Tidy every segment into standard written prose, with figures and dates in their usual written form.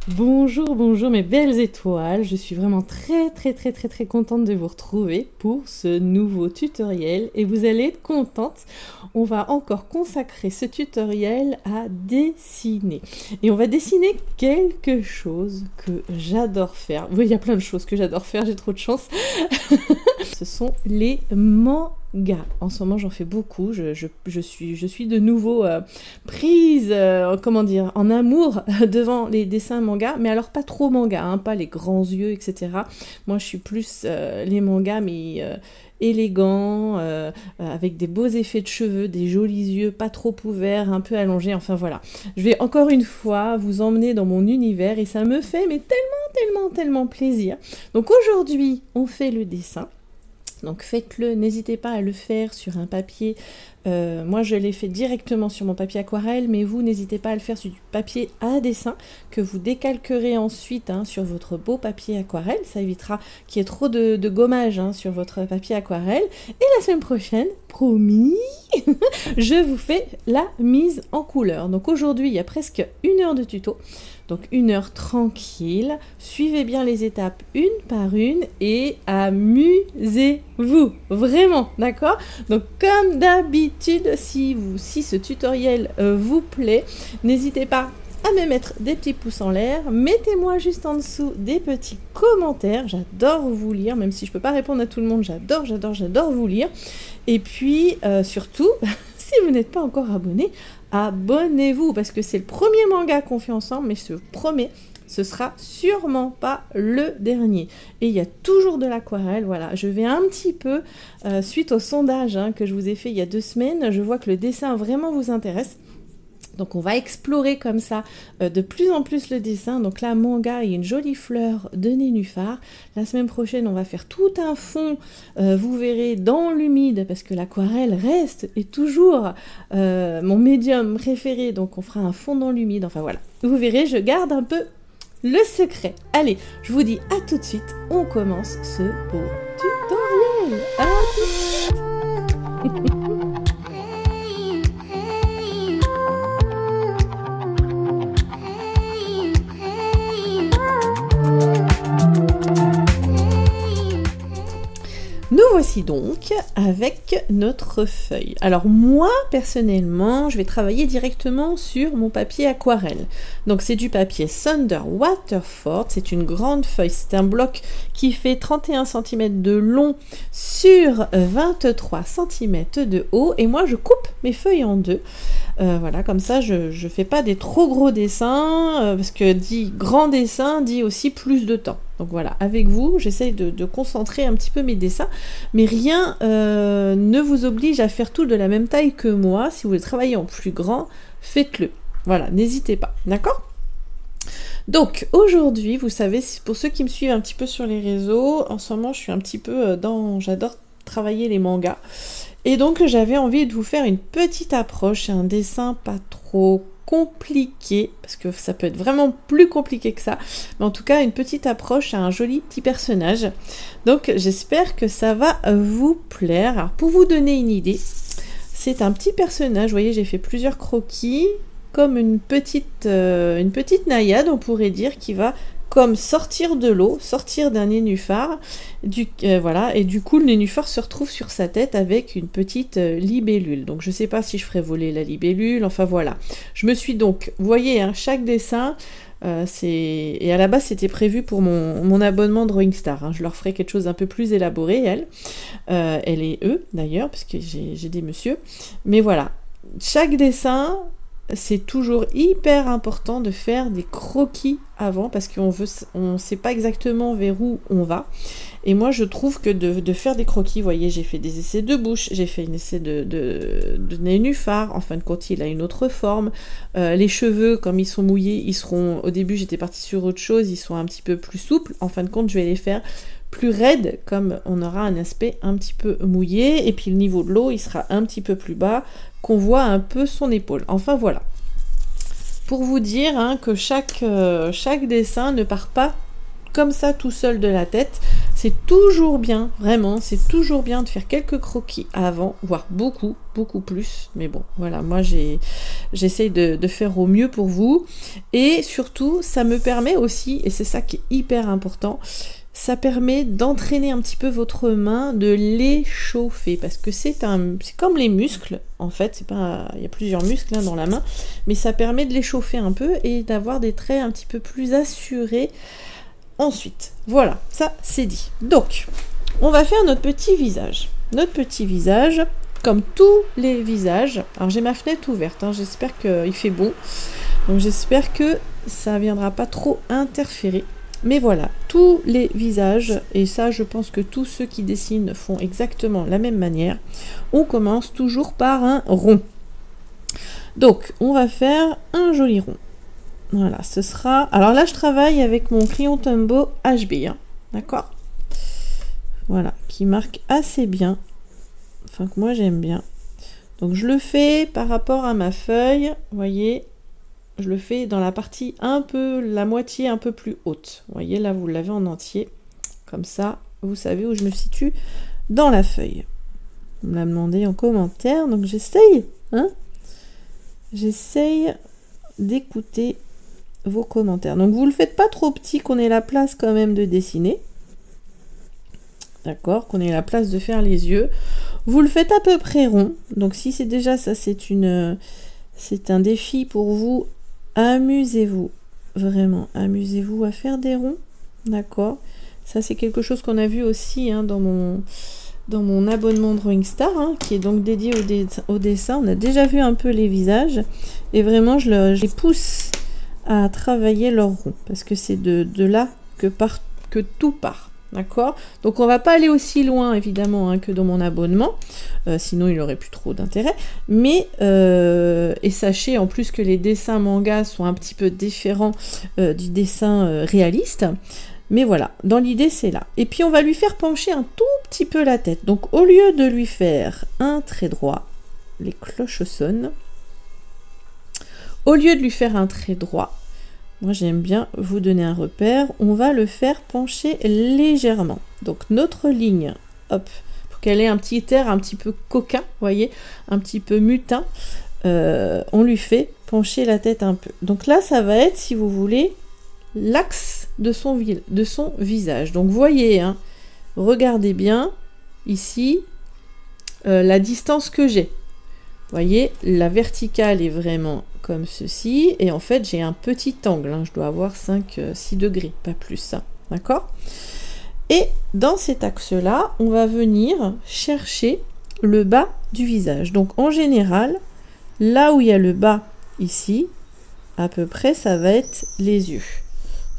Bonjour, bonjour mes belles étoiles, je suis vraiment très contente de vous retrouver pour ce nouveau tutoriel et vous allez être contente, on va encore consacrer ce tutoriel à dessiner et on va dessiner quelque chose que j'adore faire. Oui, il y a plein de choses que j'adore faire, j'ai trop de chance. Ce sont les mangas. En ce moment, j'en fais beaucoup. Je suis de nouveau prise, comment dire, en amour devant les dessins manga, mais alors pas trop manga, hein, pas les grands yeux, etc. Moi, je suis plus les mangas, mais élégants, avec des beaux effets de cheveux, des jolis yeux, pas trop ouverts, un peu allongés. Enfin voilà. Je vais encore une fois vous emmener dans mon univers et ça me fait mais tellement plaisir. Donc aujourd'hui, on fait le dessin. Donc faites-le, n'hésitez pas à le faire sur un papier. Moi je l'ai fait directement sur mon papier aquarelle, mais vous n'hésitez pas à le faire sur du papier à dessin que vous décalquerez ensuite sur votre beau papier aquarelle. Ça évitera qu'il y ait trop de gommage sur votre papier aquarelle. Et la semaine prochaine, promis, je vous fais la mise en couleur. Donc aujourd'hui il y a presque 1 heure de tuto. Donc 1 heure tranquille, suivez bien les étapes une par une et amusez-vous, vraiment, d'accord? Donc comme d'habitude, si ce tutoriel vous plaît, n'hésitez pas à me mettre des petits pouces en l'air, mettez-moi juste en dessous des petits commentaires, j'adore vous lire, même si je peux pas répondre à tout le monde, j'adore vous lire, et puis surtout, si vous n'êtes pas encore abonné, abonnez-vous, parce que c'est le premier manga qu'on fait ensemble, mais je promets, ce sera sûrement pas le dernier. Et il y a toujours de l'aquarelle, voilà. Je vais un petit peu, suite au sondage que je vous ai fait il y a 2 semaines, je vois que le dessin vraiment vous intéresse. Donc on va explorer comme ça de plus en plus le dessin. Donc là, manga, il y a une jolie fleur de nénuphar. La semaine prochaine, on va faire tout un fond, vous verrez, dans l'humide, parce que l'aquarelle reste et toujours mon médium préféré. Donc on fera un fond dans l'humide, enfin voilà. Vous verrez, je garde un peu le secret. Allez, je vous dis à tout de suite, on commence ce beau tutoriel. À tout de suite. Nous voici donc avec notre feuille. Alors moi, personnellement, je vais travailler directement sur mon papier aquarelle. Donc c'est du papier Thunder Waterford, c'est une grande feuille, c'est un bloc qui fait 31 cm de long sur 23 cm de haut. Et moi, je coupe mes feuilles en deux. Voilà, comme ça, je fais pas des trop gros dessins, parce que dit grand dessin, dit aussi plus de temps. Donc voilà, avec vous, j'essaye de concentrer un petit peu mes dessins, mais rien ne vous oblige à faire tout de la même taille que moi. Si vous voulez travailler en plus grand, faites-le. Voilà, n'hésitez pas, d'accord ? Donc aujourd'hui, vous savez, pour ceux qui me suivent un petit peu sur les réseaux, en ce moment je suis un petit peu j'adore travailler les mangas. Et donc j'avais envie de vous faire une petite approche, un dessin pas trop compliqué, parce que ça peut être vraiment plus compliqué que ça, mais en tout cas une petite approche à un joli petit personnage. Donc j'espère que ça va vous plaire. Alors pour vous donner une idée, c'est un petit personnage, vous voyez j'ai fait plusieurs croquis, comme une petite naïade on pourrait dire, qui va comme sortir de l'eau, sortir d'un nénuphar, voilà, et du coup le nénuphar se retrouve sur sa tête avec une petite libellule. Donc je sais pas si je ferai voler la libellule, enfin voilà. Je me suis donc, vous voyez, chaque dessin, et à la base c'était prévu pour mon abonnement Drawing Star, je leur ferai quelque chose d'un peu plus élaboré, elle et eux d'ailleurs, parce que j'ai des messieurs, mais voilà, chaque dessin, c'est toujours hyper important de faire des croquis avant, parce on sait pas exactement vers où on va. Et moi je trouve que de faire des croquis, vous voyez, j'ai fait des essais de bouche, j'ai fait un essai de nénuphar, en fin de compte il a une autre forme. Les cheveux, comme ils sont mouillés, au début j'étais partie sur autre chose, ils sont un petit peu plus souples, en fin de compte je vais les faire plus raides, comme on aura un aspect un petit peu mouillé, et puis le niveau de l'eau il sera un petit peu plus bas, qu'on voit un peu son épaule. Enfin voilà. Pour vous dire que chaque dessin ne part pas comme ça tout seul de la tête. c'est toujours bien, vraiment, c'est toujours bien de faire quelques croquis avant, voire beaucoup, beaucoup plus. Mais bon, voilà, moi j'essaye de faire au mieux pour vous. Et surtout, ça me permet aussi, et c'est ça qui est hyper important, ça permet d'entraîner un petit peu votre main, de l'échauffer, parce que c'est comme les muscles, en fait, c'est pas, il y a plusieurs muscles dans la main, mais ça permet de l'échauffer un peu et d'avoir des traits un petit peu plus assurés ensuite. Voilà, ça c'est dit. Donc, on va faire notre petit visage. Notre petit visage, comme tous les visages. Alors j'ai ma fenêtre ouverte, hein, j'espère qu'il fait bon, donc j'espère que ça viendra pas trop interférer. Mais voilà, tous les visages, et ça je pense que tous ceux qui dessinent font exactement la même manière, on commence toujours par un rond. Donc on va faire un joli rond. Voilà, ce sera... Alors là je travaille avec mon crayon Tombow HB, hein, d'accord? Voilà, qui marque assez bien, enfin que moi j'aime bien. Donc je le fais par rapport à ma feuille, vous voyez, je le fais dans la partie un peu, la moitié un peu plus haute. Vous voyez, là, vous l'avez en entier. Comme ça, vous savez où je me situe dans la feuille. Vous me la demandez en commentaire, donc j'essaye, hein. J'essaye d'écouter vos commentaires. Donc, vous le faites pas trop petit, qu'on ait la place quand même de dessiner. D'accord, qu'on ait la place de faire les yeux. Vous le faites à peu près rond. Donc, si c'est déjà ça, c'est un défi pour vous. Amusez-vous, vraiment, amusez-vous à faire des ronds, d'accord? Ça, c'est quelque chose qu'on a vu aussi hein, dans mon abonnement Drawing Star, hein, qui est donc dédié au dessin. On a déjà vu un peu les visages, et vraiment, je les pousse à travailler leurs ronds, parce que c'est de là que tout part. D'accord? Donc on va pas aller aussi loin évidemment hein, que dans mon abonnement, sinon il aurait plus trop d'intérêt. Mais et sachez en plus que les dessins manga sont un petit peu différents du dessin réaliste. Mais voilà, dans l'idée c'est là. Et puis on va lui faire pencher un tout petit peu la tête. Donc au lieu de lui faire un trait droit, les cloches sonnent. Au lieu de lui faire un trait droit, moi j'aime bien vous donner un repère, on va le faire pencher légèrement. Donc notre ligne, hop, pour qu'elle ait un petit air un petit peu coquin, vous voyez, un petit peu mutin, on lui fait pencher la tête un peu. Donc là ça va être, si vous voulez, l'axe de son visage. Donc voyez, hein, regardez bien ici la distance que j'ai. Vous voyez, la verticale est vraiment comme ceci, et en fait j'ai un petit angle, hein, je dois avoir 5-6 degrés, pas plus, hein, d'accord? Et dans cet axe-là, on va venir chercher le bas du visage. Donc en général, là où il y a le bas, ici, à peu près, ça va être les yeux.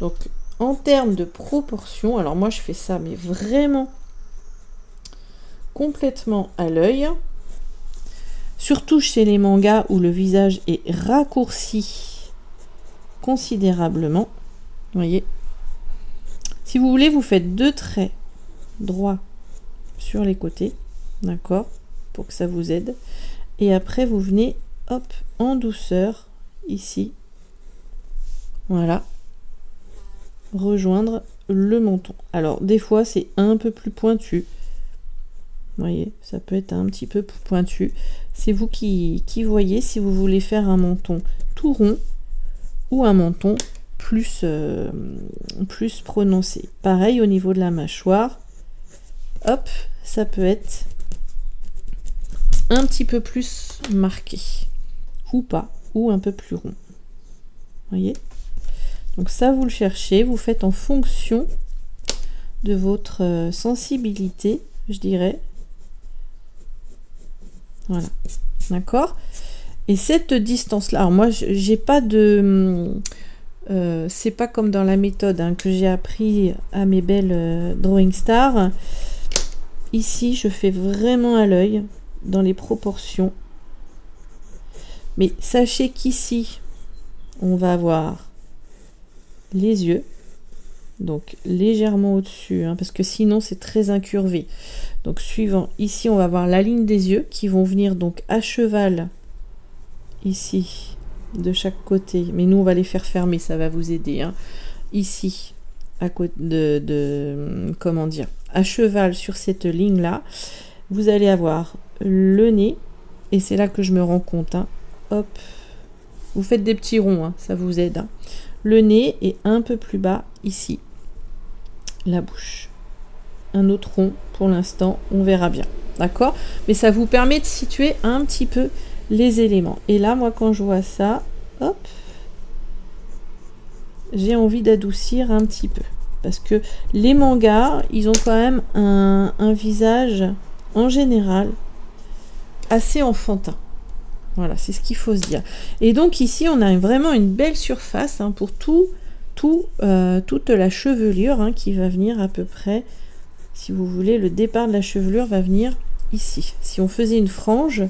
Donc en termes de proportion, alors moi je fais ça, mais vraiment complètement à l'œil. Surtout chez les mangas où le visage est raccourci considérablement. Vous voyez. Si vous voulez, vous faites 2 traits droits sur les côtés. D'accord? Pour que ça vous aide. Et après, vous venez, hop, en douceur, ici. Voilà. Rejoindre le menton. Alors, des fois, c'est un peu plus pointu. Vous voyez, ça peut être un petit peu plus pointu. C'est vous qui voyez si vous voulez faire un menton tout rond ou un menton plus prononcé. Pareil au niveau de la mâchoire. Hop, ça peut être un petit peu plus marqué. Ou pas, ou un peu plus rond. Vous voyez? Donc ça, vous le cherchez, vous faites en fonction de votre sensibilité, je dirais. Voilà, d'accord. Et cette distance-là, alors moi, j'ai pas de... c'est pas comme dans la méthode hein, que j'ai appris à mes belles Drawing Star. Ici, je fais vraiment à l'œil, dans les proportions. Mais sachez qu'ici, on va avoir les yeux. Donc légèrement au-dessus, hein, parce que sinon c'est très incurvé. Donc suivant, ici on va avoir la ligne des yeux qui vont venir donc à cheval ici de chaque côté, mais nous on va les faire fermer, ça va vous aider, hein. Ici à côté comment dire, à cheval sur cette ligne là, vous allez avoir le nez, et c'est là que je me rends compte, hein. Hop, vous faites des petits ronds, hein, ça vous aide, hein. Le nez est un peu plus bas ici, la bouche, un autre rond pour l'instant, on verra bien, d'accord, mais ça vous permet de situer un petit peu les éléments. Et là, moi, quand je vois ça, hop, j'ai envie d'adoucir un petit peu, parce que les mangas, ils ont quand même un visage en général assez enfantin. Voilà, c'est ce qu'il faut se dire. Et donc ici, on a vraiment une belle surface, hein, pour toute la chevelure, hein, qui va venir à peu près, si vous voulez, le départ de la chevelure va venir ici. Si on faisait une frange,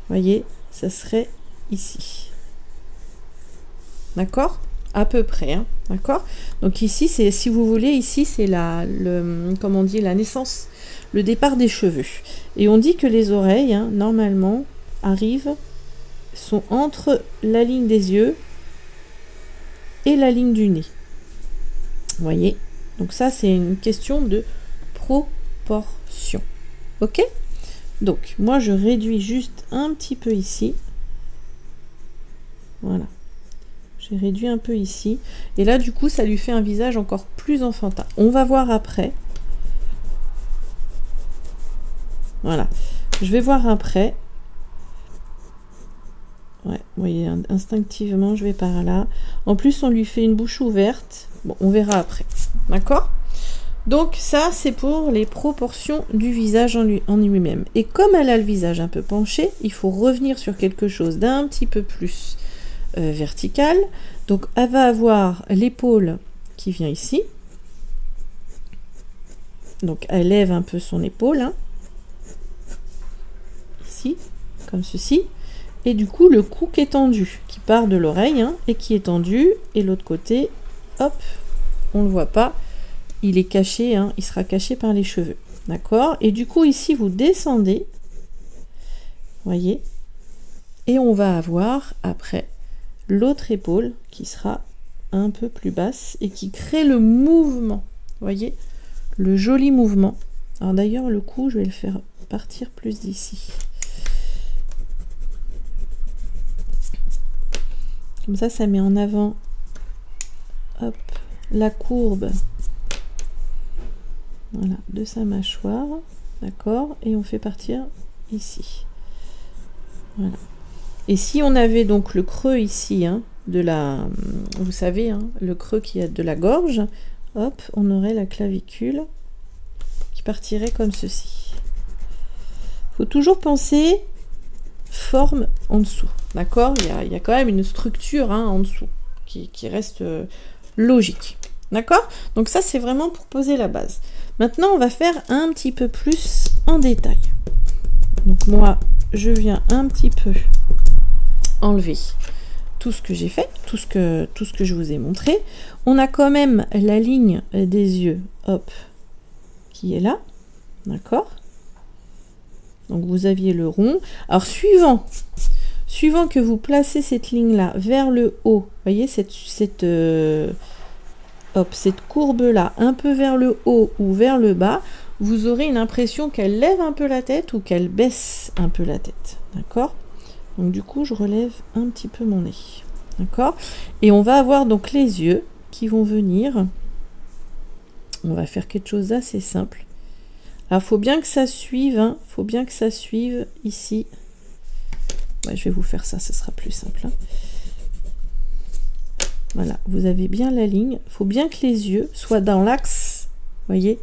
voyez, ça serait ici. D'accord? À peu près, hein, d'accord? Donc ici, c'est, si vous voulez, ici, c'est comment on dit, la naissance, le départ des cheveux. Et on dit que les oreilles, hein, normalement, sont entre la ligne des yeux et la ligne du nez. Vous voyez? Donc ça, c'est une question de proportion. Ok? Donc, moi, je réduis juste un petit peu ici. Voilà. J'ai réduit un peu ici. Et là, du coup, ça lui fait un visage encore plus enfantin. On va voir après. Voilà. Je vais voir après. Ouais, vous voyez, instinctivement, je vais par là. En plus, on lui fait une bouche ouverte. Bon, on verra après. D'accord? Donc, ça, c'est pour les proportions du visage en lui-même. Et comme elle a le visage un peu penché, il faut revenir sur quelque chose d'un petit peu plus vertical. Donc, elle va avoir l'épaule qui vient ici. Donc, elle lève un peu son épaule. Hein. Ici, comme ceci. Et du coup, le cou qui est tendu, qui part de l'oreille, hein, et qui est tendu. Et l'autre côté, hop, on ne le voit pas. Il est caché, hein, il sera caché par les cheveux. D'accord? Et du coup, ici, vous descendez. Voyez? Et on va avoir, après, l'autre épaule qui sera un peu plus basse et qui crée le mouvement. Voyez? Le joli mouvement. Alors d'ailleurs, le cou, je vais le faire partir plus d'ici. Comme ça met en avant, hop, la courbe, voilà, de sa mâchoire, d'accord, et on fait partir ici. Voilà. Et si on avait donc le creux ici, hein, vous savez, hein, le creux qui est de la gorge, hop, on aurait la clavicule qui partirait comme ceci. Il faut toujours penser forme en dessous, d'accord, il y a quand même une structure, hein, en dessous qui reste logique, d'accord. Donc ça, c'est vraiment pour poser la base. Maintenant, on va faire un petit peu plus en détail. Donc moi, je viens un petit peu enlever tout ce que j'ai fait, tout ce que je vous ai montré. On a quand même la ligne des yeux, hop, qui est là, d'accord. Donc vous aviez le rond. Alors suivant que vous placez cette ligne là vers le haut, voyez cette courbe là un peu vers le haut ou vers le bas, vous aurez une impression qu'elle lève un peu la tête ou qu'elle baisse un peu la tête, d'accord. Donc du coup je relève un petit peu mon nez, d'accord. Et on va avoir donc les yeux qui vont venir. On va faire quelque chose d'assez simple. Alors, il faut bien que ça suive, hein, faut bien que ça suive ici. Ouais, je vais vous faire ça, ce sera plus simple. Hein. Voilà, vous avez bien la ligne. Il faut bien que les yeux soient dans l'axe, voyez,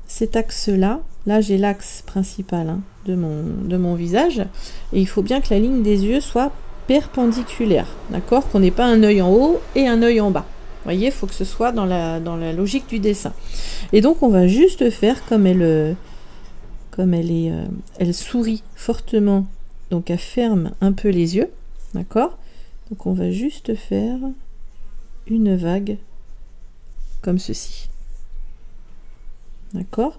cet axe-là. Là, j'ai l'axe principal, hein, de mon visage. Et il faut bien que la ligne des yeux soit perpendiculaire, d'accord, qu'on n'ait pas un œil en haut et un œil en bas. Vous voyez, il faut que ce soit dans la logique du dessin. Et donc, on va juste faire comme elle sourit fortement, donc elle ferme un peu les yeux, d'accord. Donc, on va juste faire une vague comme ceci, d'accord.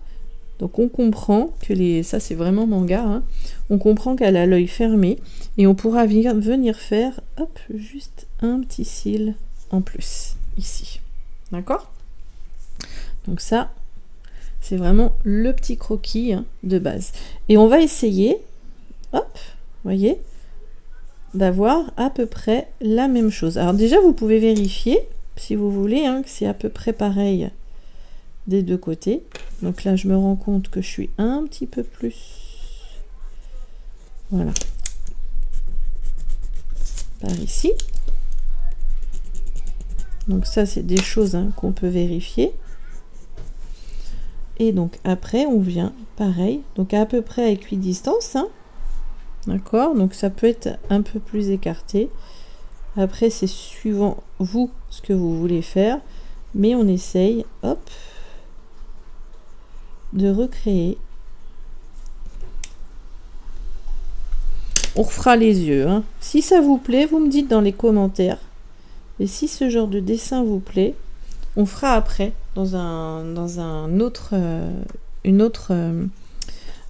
Donc, on comprend que ça, c'est vraiment manga, hein. On comprend qu'elle a l'œil fermé et on pourra venir faire, hop, juste un petit cil en plus. ici. D'accord? Donc ça, c'est vraiment le petit croquis hein, de base. Et on va essayer, hop, voyez, d'avoir à peu près la même chose. Alors déjà, vous pouvez vérifier, si vous voulez, hein, que c'est à peu près pareil des deux côtés. Donc là, je me rends compte que je suis un petit peu plus... Voilà. Par ici. Donc ça, c'est des choses hein, qu'on peut vérifier. Et donc après, on vient pareil, donc à peu près à équidistance. Hein. D'accord? Donc ça peut être un peu plus écarté. Après, c'est suivant vous, ce que vous voulez faire. Mais on essaye, hop, de recréer. On refera les yeux. Hein. Si ça vous plaît, vous me dites dans les commentaires. Et si ce genre de dessin vous plaît, on fera après dans un autre,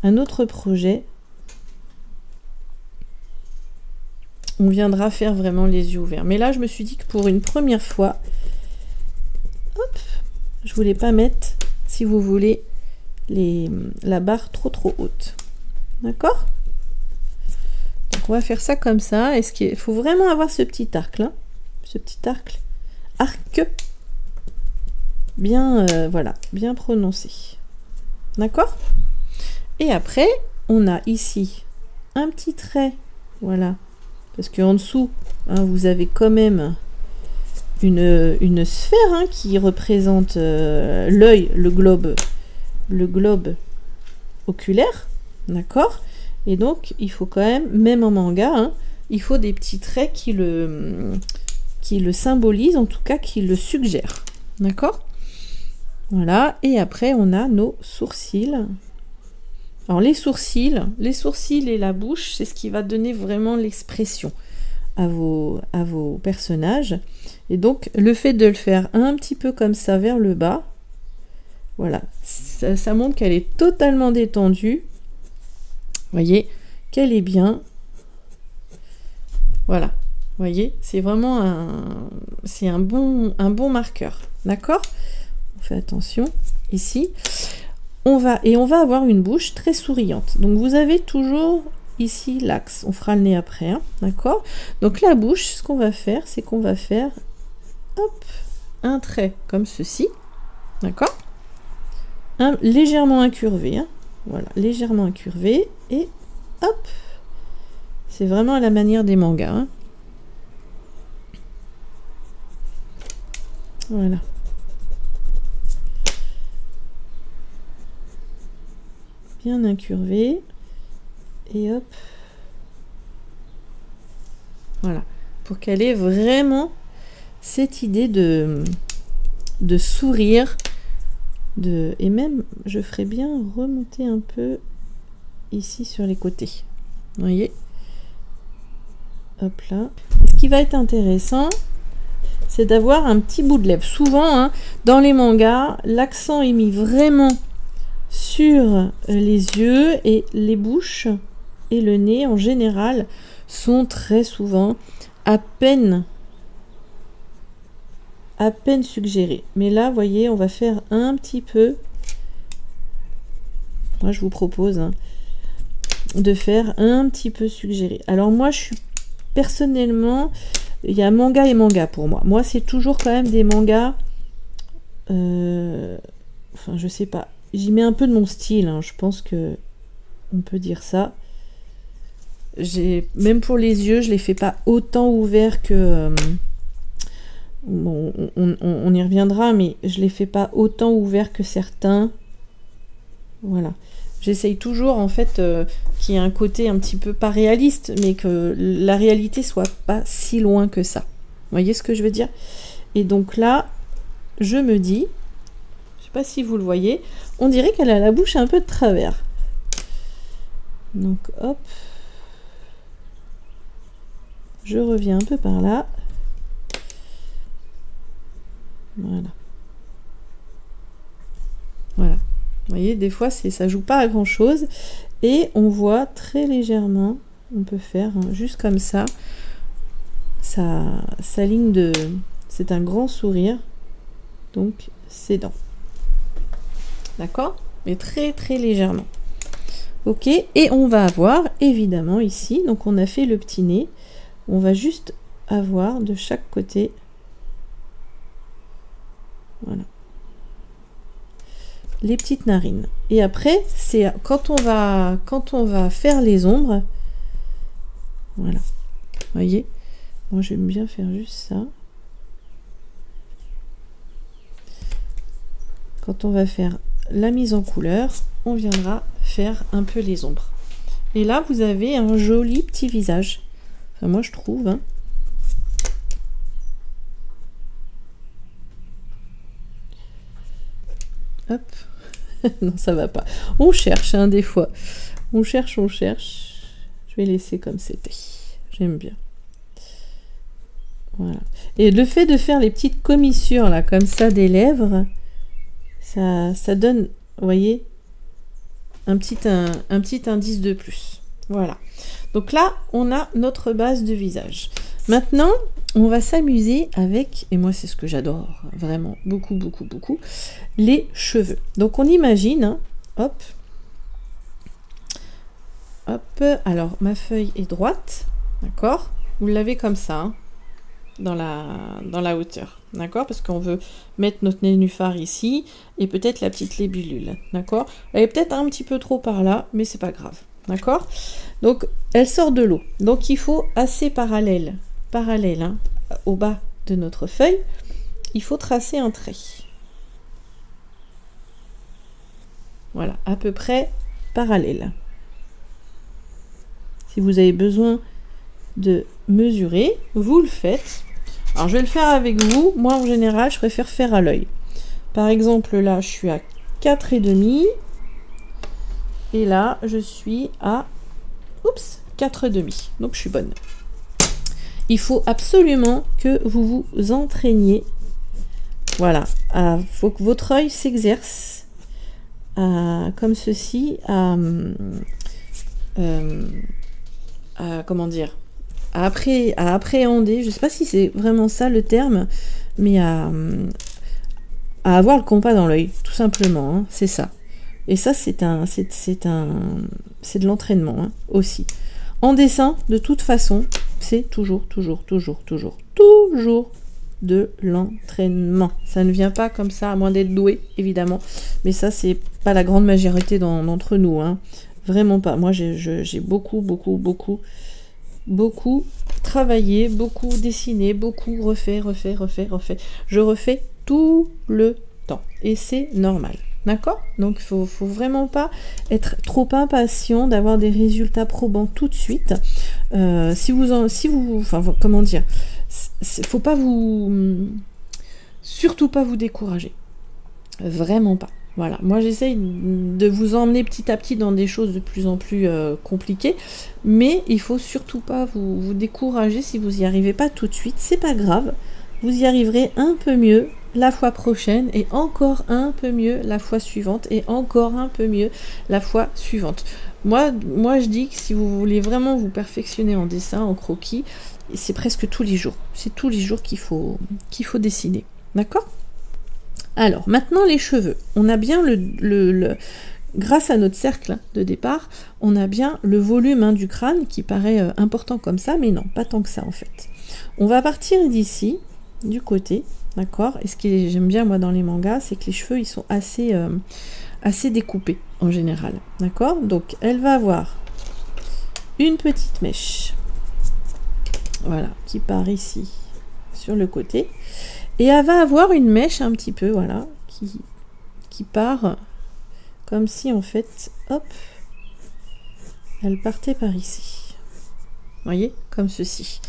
un autre projet. On viendra faire vraiment les yeux ouverts. Mais là, je me suis dit que pour une première fois, hop, je voulais pas mettre, si vous voulez, la barre trop haute. D'accord? Donc on va faire ça comme ça. Est-ce qu'il faut vraiment avoir ce petit arc là, ce petit arc bien, voilà, bien prononcé. D'accord? Et après, on a ici un petit trait, voilà, parce que en dessous, hein, vous avez quand même une sphère hein, qui représente l'œil, le globe oculaire, d'accord? Et donc, il faut quand même en manga, hein, il faut des petits traits qui le symbolisent, en tout cas qui le suggèrent. D'accord? Voilà. Et après, on a nos sourcils. Alors, les sourcils et la bouche, c'est ce qui va donner vraiment l'expression à vos personnages. Et donc, le fait de le faire un petit peu comme ça vers le bas, voilà, ça montre qu'elle est totalement détendue. Voyez qu'elle est bien. Voilà. Voyez, c'est vraiment un bon marqueur. D'accord? On fait attention ici. On va avoir une bouche très souriante. Donc vous avez toujours ici l'axe. On fera le nez après. Hein, d'accord? Donc la bouche, ce qu'on va faire, c'est qu'on va faire hop, un trait comme ceci. D'accord? Légèrement incurvé. Hein, voilà, légèrement incurvé. Et hop, c'est vraiment à la manière des mangas. Hein. Voilà. Bien incurvé. Et hop. Voilà. Pour qu'elle ait vraiment cette idée de sourire. Et même, je ferais bien remonter un peu ici sur les côtés. Vous voyez? Hop là. Ce qui va être intéressant, c'est d'avoir un petit bout de lèvre. Souvent, hein, dans les mangas, l'accent est mis vraiment sur les yeux et les bouches et le nez en général sont très souvent à peine suggérés. Mais là, vous voyez, on va faire un petit peu. Moi, je vous propose hein, de faire un petit peu suggéré. Alors moi, je suis personnellement, il y a manga et manga pour moi. Moi, c'est toujours quand même des mangas. Enfin, je sais pas. J'y mets un peu de mon style. Hein. Je pense que on peut dire ça. Même pour les yeux, je les fais pas autant ouverts que. Bon, on y reviendra, mais je les fais pas autant ouverts que certains. Voilà. J'essaye toujours, en fait, qu'il y ait un côté un petit peu pas réaliste, mais que la réalité soit pas si loin que ça. Vous voyez ce que je veux dire? Et donc là, je me dis, je sais pas si vous le voyez, on dirait qu'elle a la bouche un peu de travers. Donc, hop. Je reviens un peu par là. Voilà. Voilà. Vous voyez, des fois, ça joue pas à grand chose. Et on voit très légèrement, on peut faire hein, juste comme ça, sa ligne c'est un grand sourire, donc ses dents. D'accord? Mais très très légèrement. Ok, et on va avoir évidemment ici, donc on a fait le petit nez, on va juste avoir de chaque côté, voilà, les petites narines. Et après, c'est quand on va faire les ombres, voilà, voyez, moi j'aime bien faire juste ça. Quand on va faire la mise en couleur, on viendra faire un peu les ombres. Et là, vous avez un joli petit visage. Enfin, moi, je trouve. Hein. Hop. Non, ça va pas. On cherche, hein, des fois. On cherche, on cherche. Je vais laisser comme c'était. J'aime bien. Voilà. Et le fait de faire les petites commissures, là, comme ça, des lèvres, ça donne, vous voyez, un petit indice de plus. Voilà. Donc là, on a notre base de visage. Maintenant, on va s'amuser avec, et moi c'est ce que j'adore, vraiment, beaucoup, beaucoup, beaucoup, les cheveux. Donc on imagine, hein, hop, hop, alors ma feuille est droite, d'accord? Vous l'avez comme ça, hein, dans la hauteur, d'accord? Parce qu'on veut mettre notre nénuphar ici, et peut-être la petite lébulule, d'accord? Elle est peut-être un petit peu trop par là, mais c'est pas grave, d'accord? Donc, elle sort de l'eau, donc il faut assez parallèle, hein, au bas de notre feuille, il faut tracer un trait. Voilà, à peu près parallèle. Si vous avez besoin de mesurer, vous le faites. Alors je vais le faire avec vous. Moi en général je préfère faire à l'œil. Par exemple là je suis à 4,5 et là je suis à 4,5. Donc je suis bonne. Il faut absolument que vous vous entraîniez. Voilà, faut que votre œil s'exerce comme ceci comment dire, à appréhender, je sais pas si c'est vraiment ça le terme, mais à avoir le compas dans l'œil, tout simplement, hein, c'est ça. Et ça, c'est de l'entraînement, hein, aussi. En dessin, de toute façon, c'est toujours de l'entraînement. Ça ne vient pas comme ça, à moins d'être doué, évidemment. Mais ça, c'est pas la grande majorité d'entre nous, hein. Vraiment pas. Moi, j'ai beaucoup travaillé, beaucoup dessiné, beaucoup refait. Je refais tout le temps. Et c'est normal. D'accord? Donc, faut vraiment pas être trop impatient d'avoir des résultats probants tout de suite. Comment dire? Faut pas surtout pas vous décourager. Vraiment pas. Voilà, moi j'essaye de vous emmener petit à petit dans des choses de plus en plus compliquées, mais il faut surtout pas vous décourager si vous n'y arrivez pas tout de suite, c'est pas grave, vous y arriverez un peu mieux la fois prochaine, et encore un peu mieux la fois suivante, et encore un peu mieux la fois suivante. Moi je dis que si vous voulez vraiment vous perfectionner en dessin, en croquis, c'est presque tous les jours, c'est tous les jours qu'il faut dessiner, d'accord ? Alors, maintenant les cheveux. On a bien grâce à notre cercle de départ, on a bien le volume, hein, du crâne qui paraît important comme ça, mais non, pas tant que ça en fait. On va partir d'ici, du côté, d'accord? Et ce que j'aime bien moi dans les mangas, c'est que les cheveux ils sont assez découpés en général, d'accord? Donc elle va avoir une petite mèche, voilà, qui part ici sur le côté. Et elle va avoir une mèche un petit peu, voilà, qui part comme si en fait, hop, elle partait par ici. Vous voyez, comme ceci.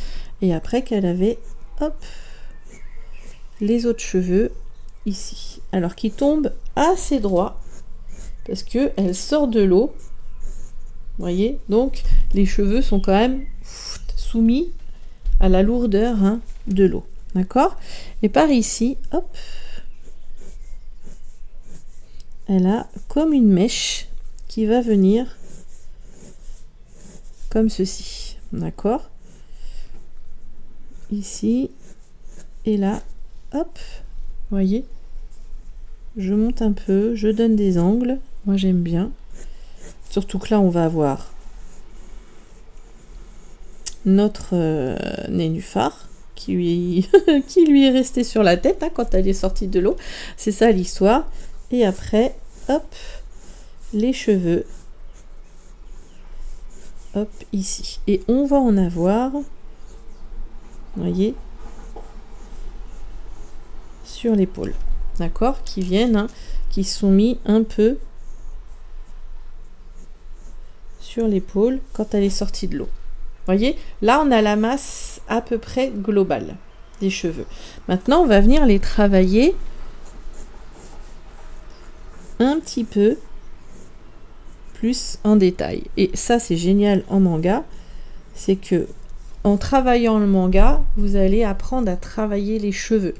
Et après qu'elle avait, hop, les autres cheveux ici. Alors qui tombent assez droit, parce que elle sort de l'eau. Vous voyez, donc les cheveux sont quand même soumis à la lourdeur, hein, de l'eau. D'accord? Et par ici, hop, elle a comme une mèche qui va venir comme ceci. D'accord? Ici, et là, hop, voyez, je monte un peu, je donne des angles, moi j'aime bien. Surtout que là, on va avoir notre nénuphar qui lui, qui lui est resté sur la tête hein, quand elle est sortie de l'eau. C'est ça l'histoire. Et après, hop, les cheveux. Hop, ici. Et on va en avoir, voyez, sur l'épaule. D'accord? Qui viennent, hein, qui sont mis un peu sur l'épaule quand elle est sortie de l'eau. Voyez, là on a la masse à peu près globale des cheveux. Maintenant on va venir les travailler un petit peu plus en détail. Et ça c'est génial en manga, c'est que en travaillant le manga, vous allez apprendre à travailler les cheveux.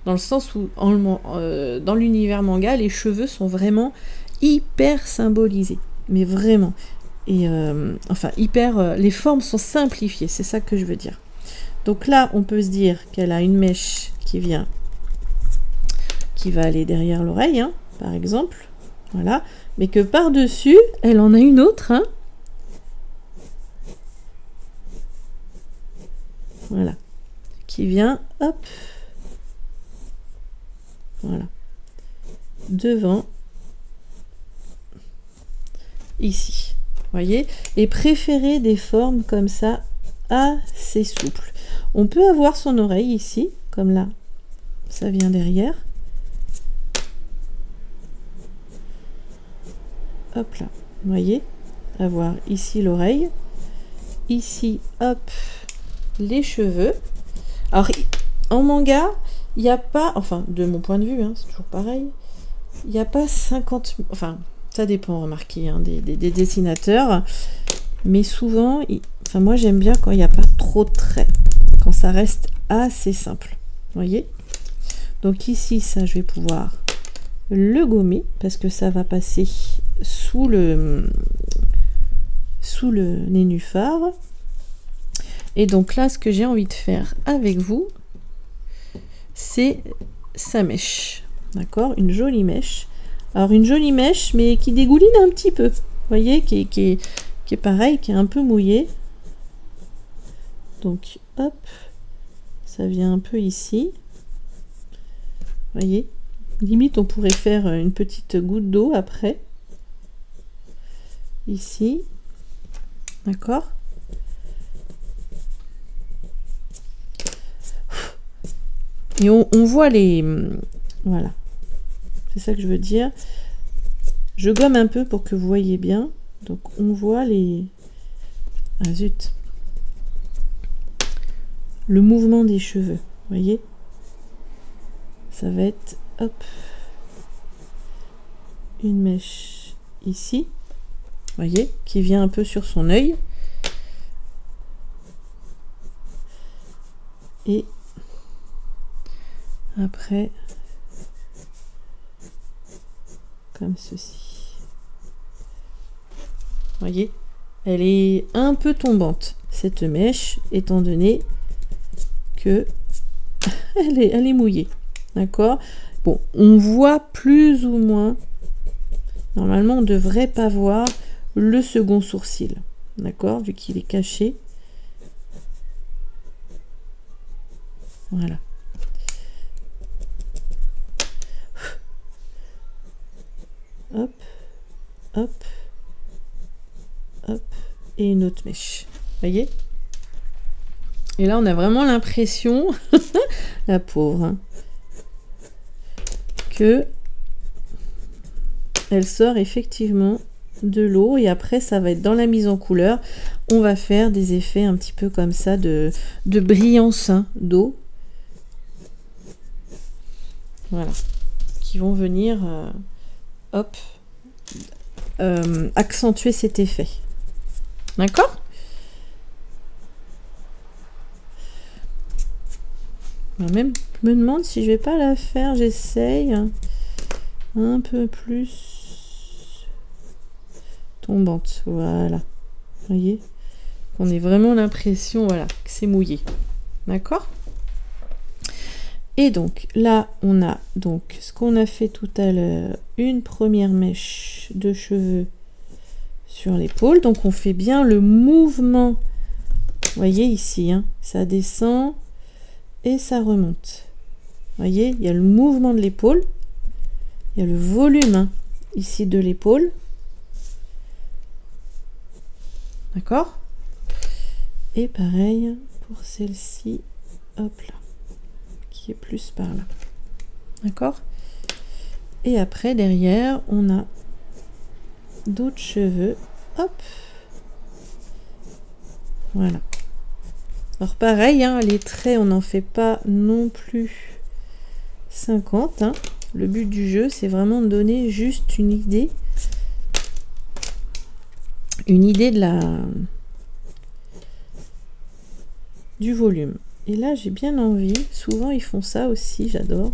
Dans le sens où dans l'univers manga, les cheveux sont vraiment hyper symbolisés. Mais vraiment. Et enfin hyper les formes sont simplifiées, c'est ça que je veux dire. Donc là on peut se dire qu'elle a une mèche qui va aller derrière l'oreille hein, par exemple, voilà, mais que par dessus elle en a une autre hein. Voilà, qui vient hop, voilà, devant ici. Voyez, et préférer des formes comme ça assez souples. On peut avoir son oreille ici, comme là, ça vient derrière. Hop là, voyez, avoir ici l'oreille, ici, hop, les cheveux. Alors, en manga, il n'y a pas, enfin, de mon point de vue, hein, c'est toujours pareil, il n'y a pas 50, enfin, ça dépend, remarquez, hein, des dessinateurs. Mais souvent, enfin moi j'aime bien quand il n'y a pas trop de traits. Quand ça reste assez simple. Voyez? Donc ici, ça je vais pouvoir le gommer. Parce que ça va passer sous le nénuphar. Et donc là, ce que j'ai envie de faire avec vous, c'est sa mèche. D'accord? Une jolie mèche. Alors une jolie mèche, mais qui dégouline un petit peu. Vous voyez, qui est pareil, qui est un peu mouillée. Donc, hop, ça vient un peu ici. Vous voyez, limite, on pourrait faire une petite goutte d'eau après. Ici. D'accord? Et on voit les... Voilà. C'est ça que je veux dire. Je gomme un peu pour que vous voyez bien. Donc on voit les... Ah zut. Le mouvement des cheveux. Vous voyez? Ça va être... Hop. Une mèche ici. Vous voyez? Qui vient un peu sur son œil. Et après... Comme ceci. Voyez, elle est un peu tombante cette mèche, étant donné que elle est mouillée. D'accord? Bon, on voit plus ou moins. Normalement, on ne devrait pas voir le second sourcil. D'accord? Vu qu'il est caché. Voilà. Hop, hop, hop, et une autre mèche. Voyez? Et là, on a vraiment l'impression, la pauvre, hein, que elle sort effectivement de l'eau. Et après, ça va être dans la mise en couleur. On va faire des effets un petit peu comme ça de brillance hein, d'eau. Voilà. Qui vont venir... hop, accentuer cet effet. D'accord? Même, je me demande si je vais pas la faire, j'essaye un peu plus tombante. Voilà. Vous voyez? On a vraiment l'impression, voilà, que c'est mouillé. D'accord? Et donc là, on a donc ce qu'on a fait tout à l'heure, une première mèche de cheveux sur l'épaule. Donc on fait bien le mouvement. Vous voyez ici, hein, ça descend et ça remonte. Vous voyez, il y a le mouvement de l'épaule, il y a le volume hein, ici de l'épaule. D'accord? Et pareil pour celle-ci, hop là, qui est plus par là. D'accord? Et après, derrière, on a d'autres cheveux. Hop! Voilà. Alors pareil, hein, les traits, on n'en fait pas non plus 50. Hein. Le but du jeu, c'est vraiment de donner juste une idée. Une idée de du volume. Et là, j'ai bien envie. Souvent, ils font ça aussi, j'adore.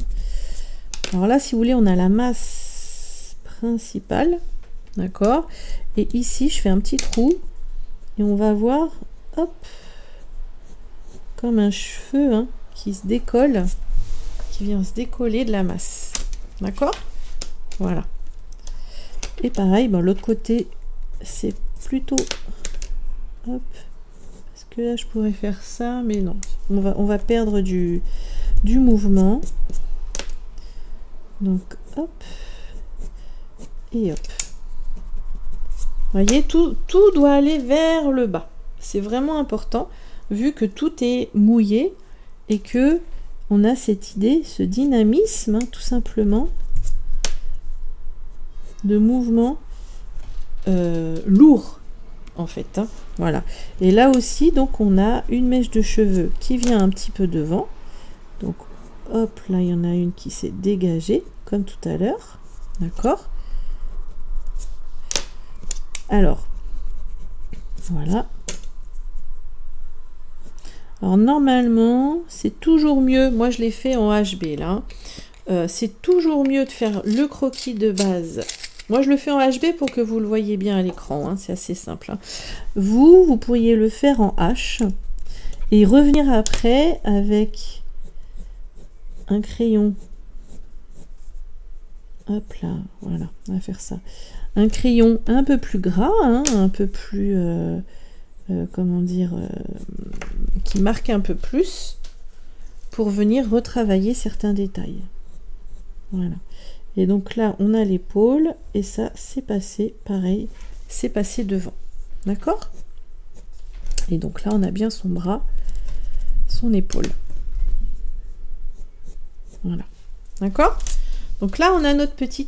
Alors là, si vous voulez, on a la masse principale. D'accord? Et ici, je fais un petit trou. Et on va voir, hop, comme un cheveu hein, qui se décolle, qui vient se décoller de la masse. D'accord? Voilà. Et pareil, ben, l'autre côté, c'est plutôt... Hop. Parce que là, je pourrais faire ça, mais non. On va perdre du mouvement. Donc, hop. Et hop. Vous voyez, tout doit aller vers le bas. C'est vraiment important, vu que tout est mouillé et que on a cette idée, ce dynamisme, hein, tout simplement, de mouvement lourd, en fait. Hein, voilà. Et là aussi, donc, on a une mèche de cheveux qui vient un petit peu devant. Donc, hop, là, il y en a une qui s'est dégagée, comme tout à l'heure. D'accord ? Alors, voilà. Alors, normalement, c'est toujours mieux. Moi, je l'ai fait en HB, là. C'est toujours mieux de faire le croquis de base. Moi, je le fais en HB pour que vous le voyez bien à l'écran. Hein, c'est assez simple. Hein. Vous pourriez le faire en H et revenir après avec un crayon. Hop là, voilà, on va faire ça. Un crayon un peu plus gras, hein, un peu plus, comment dire, qui marque un peu plus pour venir retravailler certains détails. Voilà. Et donc là, on a l'épaule et ça, c'est passé, pareil, c'est passé devant. D'accord? Et donc là, on a bien son bras, son épaule. Voilà. D'accord? Donc là, on a notre petit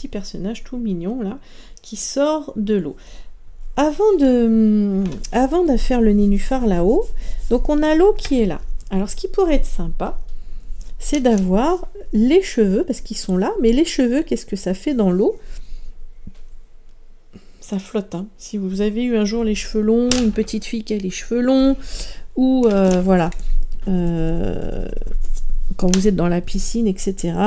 personnage tout mignon là, qui sort de l'eau. Avant de faire le nénuphar là-haut, donc on a l'eau qui est là. Alors, ce qui pourrait être sympa, c'est d'avoir les cheveux, parce qu'ils sont là, mais les cheveux, qu'est-ce que ça fait dans l'eau? Ça flotte. Hein. Si vous avez eu un jour les cheveux longs, une petite fille qui a les cheveux longs, ou voilà. Quand vous êtes dans la piscine, etc.,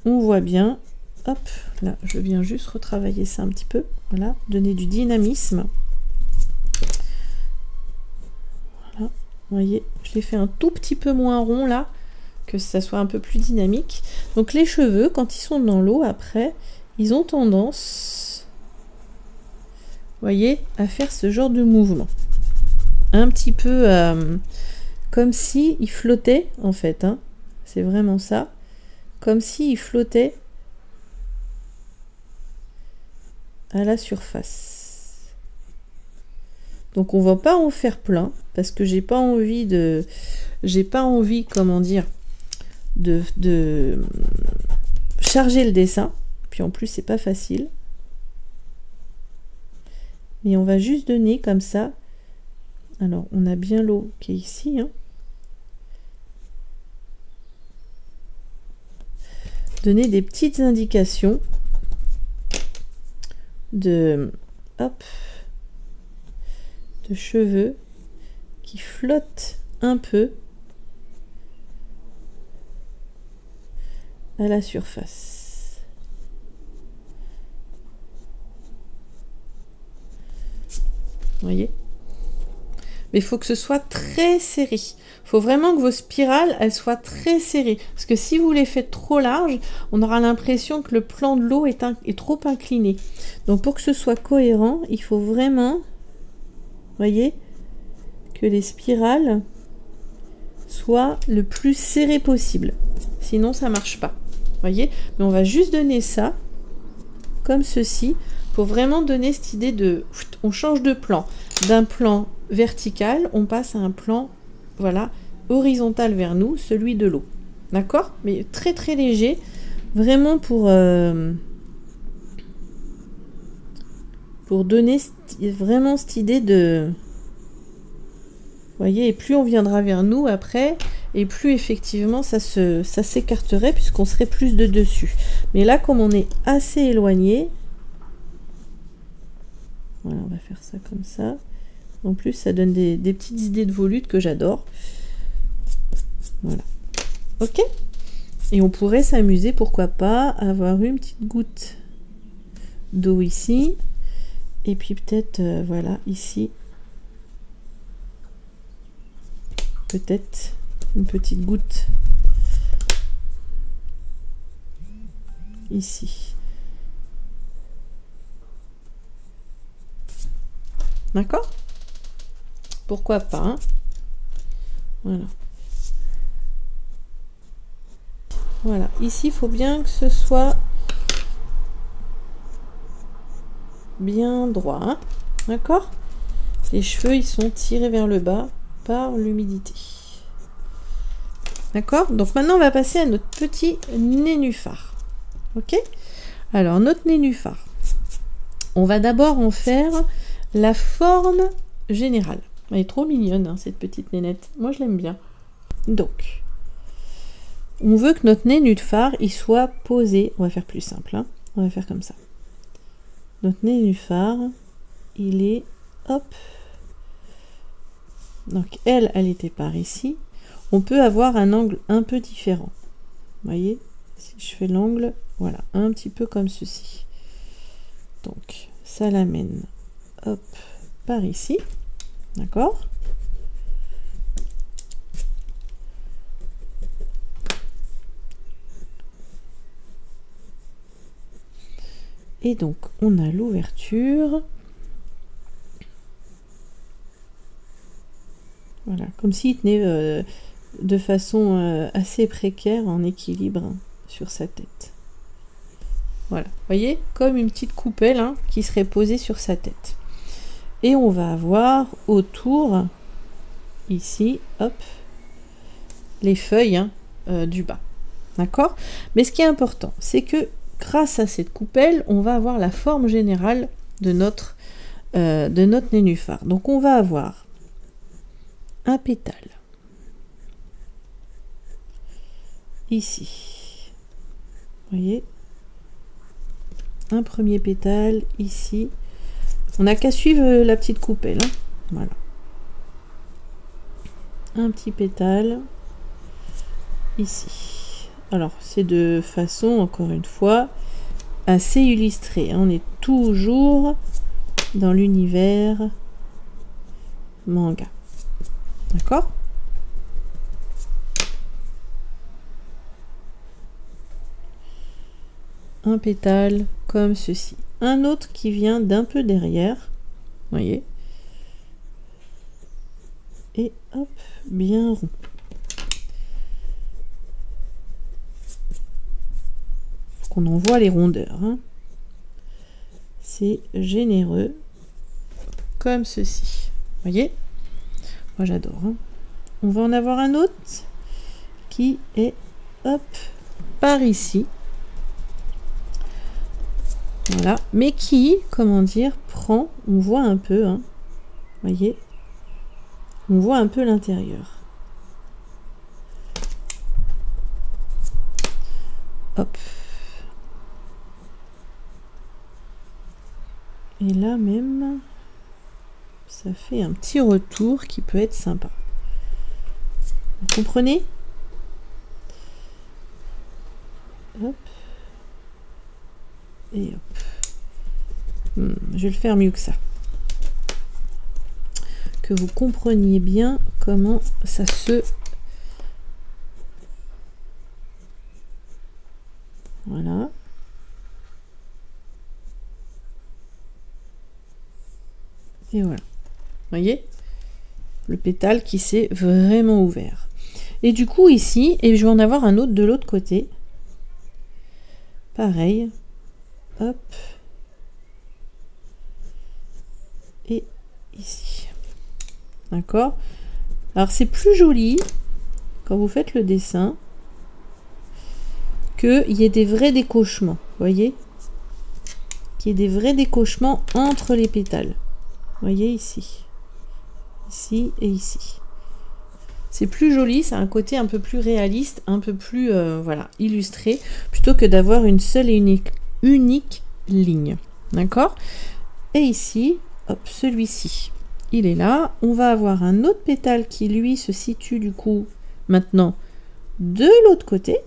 on voit bien, hop, là, je viens juste retravailler ça un petit peu, voilà, donner du dynamisme. Voilà, vous voyez, je l'ai fait un tout petit peu moins rond, là, que ça soit un peu plus dynamique. Donc les cheveux, quand ils sont dans l'eau, après, ils ont tendance, vous voyez, à faire ce genre de mouvement. Un petit peu... comme si il flottait, en fait. Hein. C'est vraiment ça. Comme si il flottait à la surface. Donc on va pas en faire plein parce que j'ai pas envie, comment dire, de charger le dessin. Puis en plus c'est pas facile. Mais on va juste donner comme ça. Alors on a bien l'eau qui est ici. Hein. Donner des petites indications de cheveux qui flottent un peu à la surface. Vous voyez? mais il faut que ce soit très serré. Il faut vraiment que vos spirales, elles soient très serrées. Parce que si vous les faites trop larges, on aura l'impression que le plan de l'eau est trop incliné. Donc pour que ce soit cohérent, il faut vraiment, voyez, que les spirales soient le plus serrées possible. Sinon, ça marche pas. Voyez? Mais on va juste donner ça, comme ceci, pour vraiment donner cette idée de... On change de plan. D'un plan vertical, on passe à un plan, voilà, horizontal vers nous, celui de l'eau. D'accord? Mais très très léger, vraiment pour donner vraiment cette idée de... Vous voyez, et plus on viendra vers nous après, et plus effectivement ça s'écarterait puisqu'on serait plus de dessus. Mais là, comme on est assez éloigné, voilà, on va faire ça comme ça. En plus, ça donne des petites idées de volutes que j'adore. Voilà. Ok? Et on pourrait s'amuser, pourquoi pas, à avoir une petite goutte d'eau ici. Et puis peut-être, voilà, ici. Peut-être une petite goutte ici. D'accord? Pourquoi pas, hein? Voilà. Voilà. Ici, il faut bien que ce soit bien droit, hein? D'accord? Les cheveux, ils sont tirés vers le bas par l'humidité. D'accord? Donc maintenant, on va passer à notre petit nénuphar. Ok? Alors, notre nénuphar, on va d'abord en faire la forme générale. Elle est trop mignonne, hein, cette petite nénette. Moi, je l'aime bien. Donc, on veut que notre nénuphar, il soit posé. On va faire plus simple, hein. On va faire comme ça. Notre nénuphar, il est, hop. Donc, elle était par ici. On peut avoir un angle un peu différent. Vous voyez? Si je fais l'angle, voilà, un petit peu comme ceci. Donc, ça l'amène, hop, par ici. D'accord? Et donc, on a l'ouverture. Voilà, comme s'il tenait de façon assez précaire, en équilibre, hein, sur sa tête. Voilà, vous voyez, comme une petite coupelle, hein, qui serait posée sur sa tête. Et on va avoir autour, ici, hop, les feuilles, hein, du bas. D'accord? Mais ce qui est important, c'est que grâce à cette coupelle, on va avoir la forme générale de notre nénuphar. Donc on va avoir un pétale ici. Vous voyez? Un premier pétale ici. On n'a qu'à suivre la petite coupelle, hein. Voilà. Un petit pétale ici. Alors, c'est de façon, encore une fois, assez illustrée, hein. On est toujours dans l'univers manga. D'accord? Un pétale comme ceci. Un autre qui vient d'un peu derrière. Vous voyez? Et hop, bien rond. Faut qu'on en voit les rondeurs, hein. C'est généreux. Comme ceci. Vous voyez? Moi j'adore, hein. On va en avoir un autre qui est, hop, par ici. Voilà, mais qui, comment dire, prend, on voit un peu, hein, voyez, on voit un peu l'intérieur. Hop. Et là même, ça fait un petit retour qui peut être sympa. Vous comprenez? Hop. Et hop. Je vais le faire mieux que ça. que vous compreniez bien comment ça se... Voilà. Et voilà. Vous voyez? Le pétale qui s'est vraiment ouvert. Et du coup ici, et je vais en avoir un autre de l'autre côté. Pareil. Hop. Et ici. D'accord? Alors c'est plus joli quand vous faites le dessin qu'il y ait des vrais décochements. Vous voyez? Qu'il y ait des vrais décochements entre les pétales. Vous voyez ici. Ici et ici. C'est plus joli, c'est un côté un peu plus réaliste, un peu plus voilà, illustré, plutôt que d'avoir une seule et unique ligne. D'accord? Et ici, hop, celui-ci, il est là. On va avoir un autre pétale qui, lui, se situe du coup, maintenant, de l'autre côté.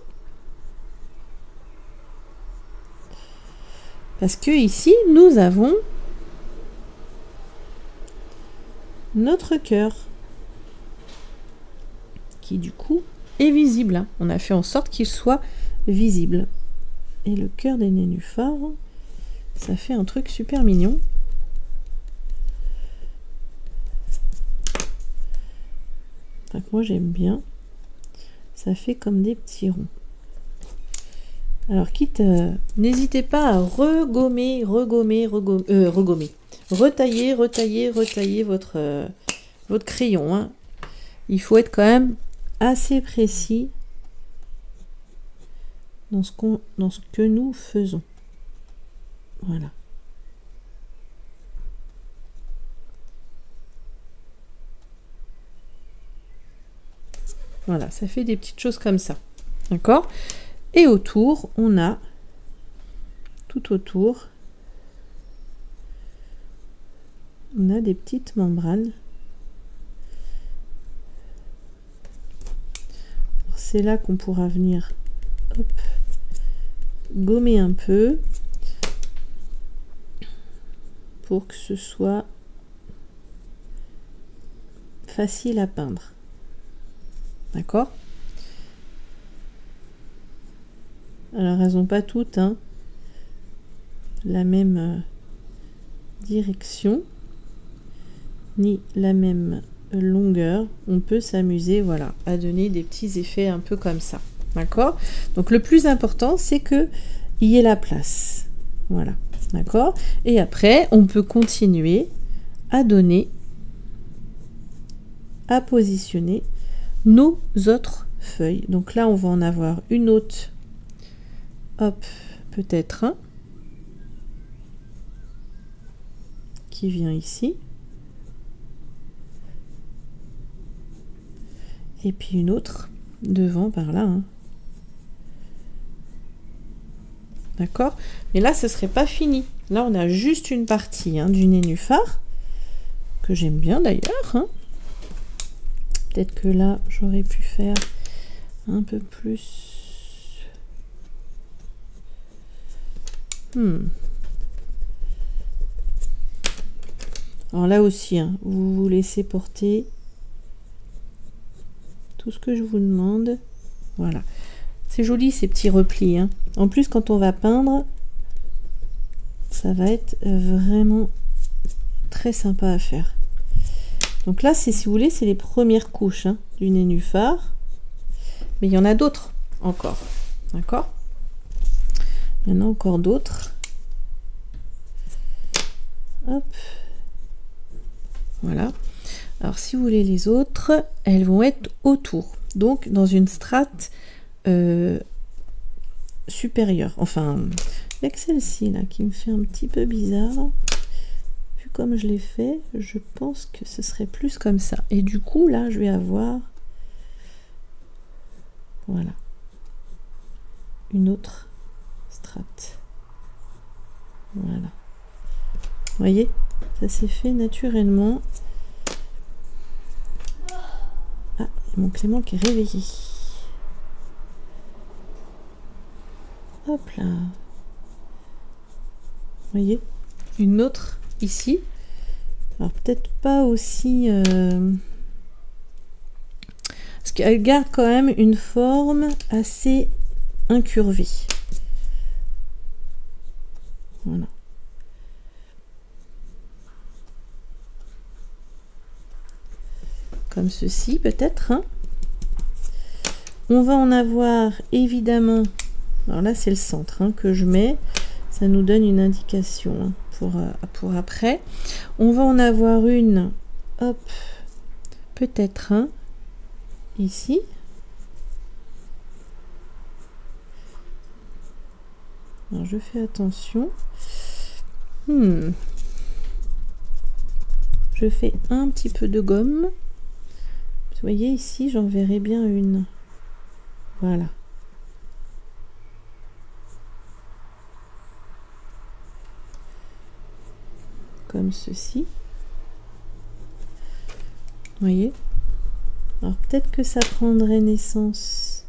Parce que ici, nous avons notre cœur. Qui du coup est visible. On a fait en sorte qu'il soit visible. Et le cœur des nénuphars, ça fait un truc super mignon. Donc moi j'aime bien. Ça fait comme des petits ronds. Alors quitte, n'hésitez pas à regommer. Retailler votre crayon. Hein. Il faut être quand même assez précis dans ce que nous faisons. Voilà. Voilà, ça fait des petites choses comme ça. D'accord? Et autour, on a tout autour, on a des petites membranes. C'est là qu'on pourra venir hop, gommer un peu pour que ce soit facile à peindre. D'accord? Alors elles n'ont pas toutes hein, la même direction ni la même longueur. On peut s'amuser voilà à donner des petits effets un peu comme ça. D'accord? Donc le plus important c'est que il y ait la place. Voilà. D'accord? Et après on peut continuer à donner, à positionner nos autres feuilles. Donc là on va en avoir une autre. Hop, peut-être un qui vient ici. Et puis une autre devant par là. Hein. D'accord? Mais là, ce serait pas fini. Là, on a juste une partie hein, du nénuphar, que j'aime bien d'ailleurs. Hein. Peut-être que là, j'aurais pu faire un peu plus. Alors là aussi, hein, vous vous laissez porter. Tout ce que je vous demande. Voilà. C'est joli ces petits replis. Hein. En plus, quand on va peindre, ça va être vraiment très sympa à faire. Donc là, si vous voulez, c'est les premières couches hein, du nénuphar. Mais il y en a d'autres encore. D'accord? Il y en a encore d'autres. Hop. Voilà. Alors, si vous voulez les autres, elles vont être autour. Donc, dans une strate supérieure. Enfin, avec celle-ci, là, qui me fait un petit peu bizarre. Vu comme je l'ai fait, je pense que ce serait plus comme ça. Et du coup, là, je vais avoir... Voilà. Une autre strate. Voilà. Vous voyez? Ça s'est fait naturellement. Ah, il y a mon Clément qui est réveillé. Hop là. Vous voyez? Une autre ici. Alors peut-être pas aussi... Parce qu'elle garde quand même une forme assez incurvée. Voilà. Comme ceci peut-être. Hein. On va en avoir évidemment... Alors là c'est le centre hein, que je mets. Ça nous donne une indication hein, pour après. On va en avoir une, hop, peut-être un, ici. Alors je fais attention. Je fais un petit peu de gomme. Vous voyez ici, j'en verrai bien une. Voilà. Comme ceci. Vous voyez? Alors peut-être que ça prendrait naissance.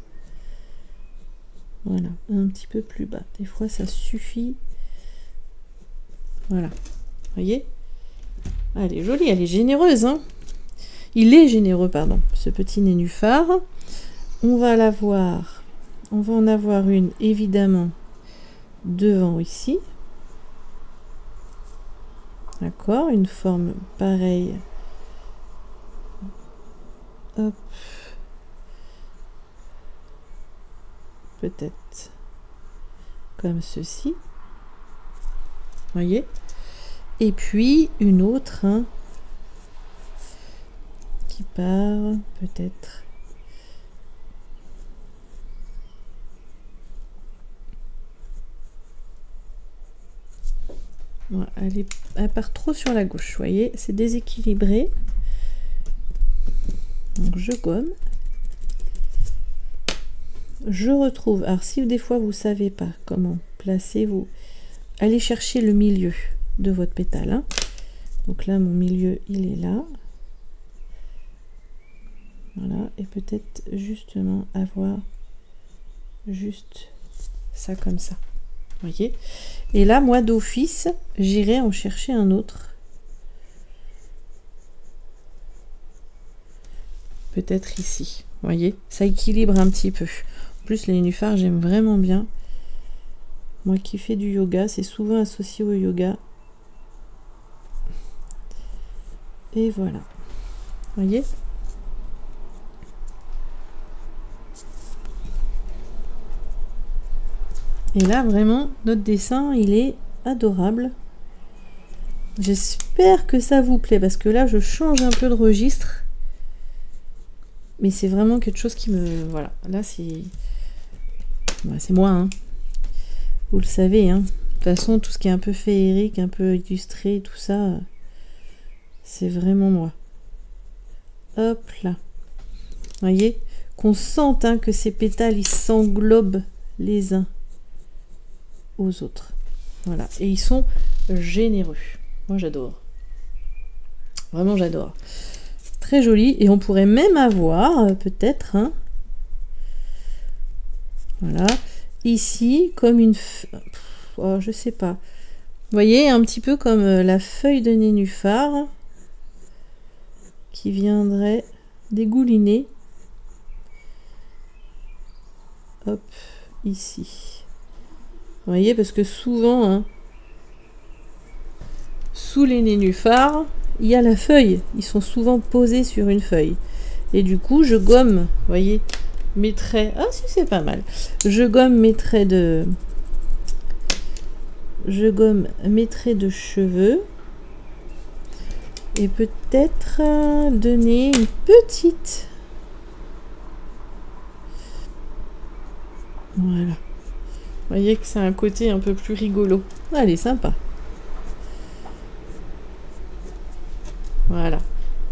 Voilà, un petit peu plus bas. Des fois ça suffit. Voilà. Vous voyez? Elle est jolie, elle est généreuse. Hein, il est généreux, pardon, ce petit nénuphar. On va l'avoir. On va en avoir une, évidemment, devant ici. D'accord, une forme pareille. Hop. Peut-être comme ceci. Voyez. Et puis une autre hein, qui part peut-être. Voilà, elle part trop sur la gauche, vous voyez, c'est déséquilibré. Donc je gomme. Je retrouve, alors si des fois vous savez pas comment placer, vous allez chercher le milieu de votre pétale. Hein. Donc là, mon milieu, il est là. Voilà, et peut-être justement avoir juste ça comme ça. Voyez, et là moi d'office j'irai en chercher un autre, peut-être ici. Voyez, ça équilibre un petit peu. En plus les nénuphars j'aime vraiment bien, moi qui fais du yoga, c'est souvent associé au yoga. Et voilà, voyez. Et là, vraiment, notre dessin, il est adorable. J'espère que ça vous plaît, parce que là, je change un peu de registre. Mais c'est vraiment quelque chose qui me... Voilà, là, c'est... Ouais, c'est moi, hein. Vous le savez, hein. De toute façon, tout ce qui est un peu féerique, un peu illustré, tout ça, c'est vraiment moi. Hop là. Vous voyez, qu'on sente hein, que ces pétales, ils s'englobent les uns aux autres. Voilà, et ils sont généreux. Moi j'adore, vraiment j'adore, très joli. Et on pourrait même avoir peut-être hein, voilà ici comme une oh, je sais pas, vous voyez, un petit peu comme la feuille de nénuphar qui viendrait dégouliner, hop, ici. Vous voyez, parce que souvent, hein, sous les nénuphars, il y a la feuille. Ils sont souvent posés sur une feuille. Et du coup, je gomme, vous voyez, mes traits. Ah si, c'est pas mal. Je gomme mes traits de... Je gomme mes traits de cheveux. Et peut-être donner une petite... Voilà. Vous voyez que c'est un côté un peu plus rigolo. Elle est sympa. Voilà.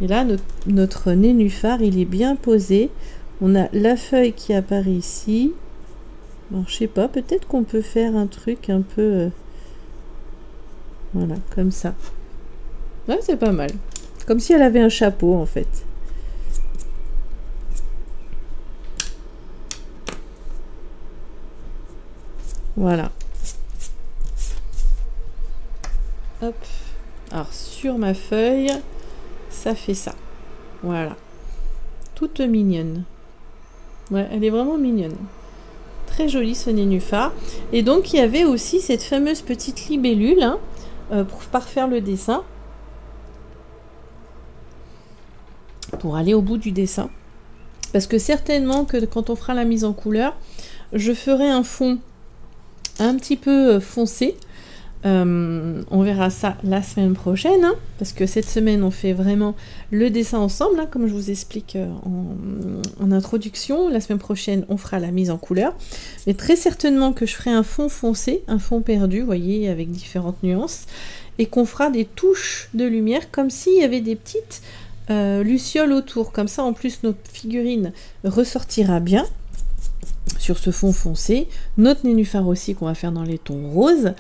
Et là, notre nénuphar, il est bien posé. On a la feuille qui apparaît ici. Alors, je sais pas, peut-être qu'on peut faire un truc un peu... voilà, comme ça. Ouais, c'est pas mal. Comme si elle avait un chapeau, en fait. Voilà. Hop. Alors sur ma feuille, ça fait ça. Voilà. Toute mignonne. Ouais, elle est vraiment mignonne. Très jolie ce nénuphar. Et donc il y avait aussi cette fameuse petite libellule hein, pour parfaire le dessin. Pour aller au bout du dessin. Parce que certainement que quand on fera la mise en couleur, je ferai un fond un petit peu foncé. On verra ça la semaine prochaine, hein, parce que cette semaine on fait vraiment le dessin ensemble, hein, comme je vous explique en introduction. La semaine prochaine on fera la mise en couleur, mais très certainement que je ferai un fond foncé, un fond perdu, vous voyez, avec différentes nuances, et qu'on fera des touches de lumière comme s'il y avait des petites lucioles autour, comme ça en plus notre figurine ressortira bien sur ce fond foncé, notre nénuphar aussi qu'on va faire dans les tons roses.